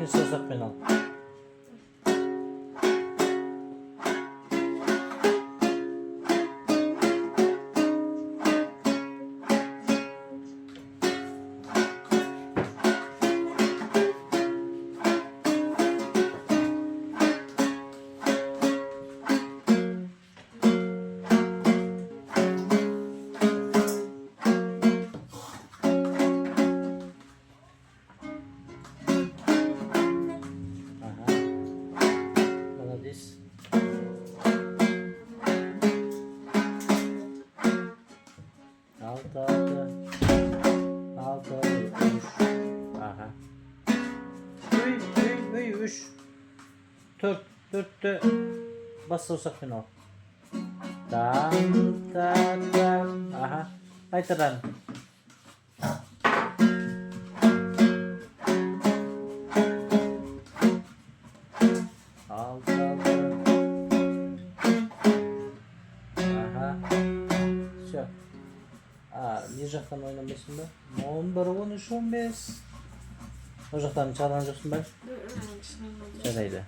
екінші саусақпен ал. Dörtte bas sosakın al. Dan. Aha. Aytaran. Altı. Aha. Все. Не жақтан ойнамайсың ба? 11, 13, 15. O жақтан çalған жоқсың ба? Жарайды.